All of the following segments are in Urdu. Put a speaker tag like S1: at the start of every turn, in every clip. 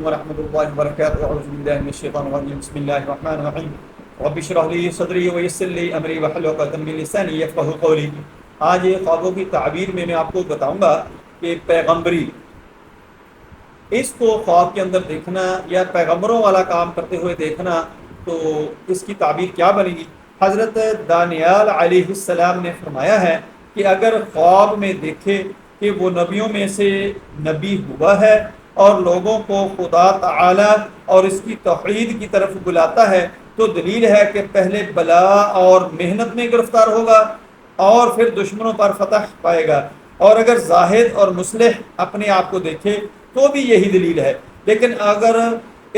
S1: علیکم ورحمۃ اللہ وبرکاتہ اعوذ باللہ من الشیطان الرجیم بسم اللہ الرحمن الرحیم رب اشرح لی صدری ویسر لی امری واحلل عقدۃ من لسانی یفقہوا قولی۔ آج یہ خوابوں کی تعبیر میں آپ کو بتاؤں گا کہ پیغمبری، اس کو خواب کے اندر دیکھنا یا پیغمبروں والا کام کرتے ہوئے دیکھنا، تو اس کی تعبیر کیا بنے گی؟ حضرت دانیال علیہ السلام نے فرمایا ہے کہ اگر خواب میں دیکھے کہ وہ نبیوں میں سے نبی ہوا ہے اور لوگوں کو خدا تعالی اور اس کی توحید کی طرف بلاتا ہے، تو دلیل ہے کہ پہلے بلا اور محنت میں گرفتار ہوگا اور پھر دشمنوں پر فتح پائے گا۔ اور اگر زاہد اور مصلح اپنے آپ کو دیکھے تو بھی یہی دلیل ہے، لیکن اگر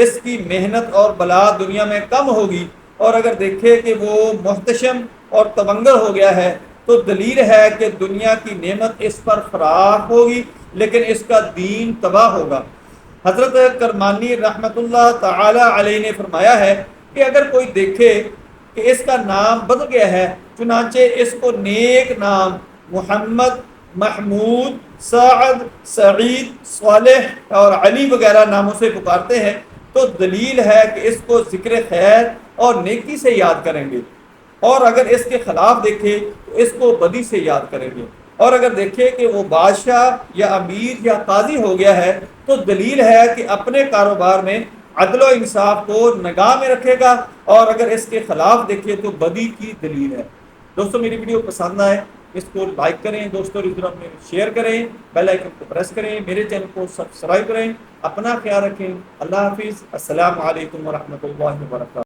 S1: اس کی محنت اور بلا دنیا میں کم ہوگی اور اگر دیکھے کہ وہ محتشم اور تبنگر ہو گیا ہے، تو دلیل ہے کہ دنیا کی نعمت اس پر فراخ ہوگی لیکن اس کا دین تباہ ہوگا۔ حضرت کرمانی رحمۃ اللہ تعالی علیہ نے فرمایا ہے کہ اگر کوئی دیکھے کہ اس کا نام بدل گیا ہے، چنانچہ اس کو نیک نام محمد، محمود، سعد، سعید، صالح اور علی وغیرہ ناموں سے پکارتے ہیں، تو دلیل ہے کہ اس کو ذکر خیر اور نیکی سے یاد کریں گے، اور اگر اس کے خلاف دیکھے تو اس کو بدی سے یاد کریں گے، اور اگر دیکھے کہ وہ بادشاہ یا امیر یا قاضی ہو گیا ہے تو دلیل ہے کہ اپنے کاروبار میں عدل و انصاف کو نگاہ میں رکھے گا، اور اگر اس کے خلاف دیکھے تو بدی کی دلیل ہے۔ دوستو میری ویڈیو پسند آئے اس کو لائک کریں، دوستوں میں شیئر کریں، بیل آئیکن کو پریس کریں، میرے چینل کو سبسکرائب کریں۔ اپنا خیال رکھیں۔ اللہ حافظ۔ السلام علیکم ورحمۃ اللہ وبرکاتہ۔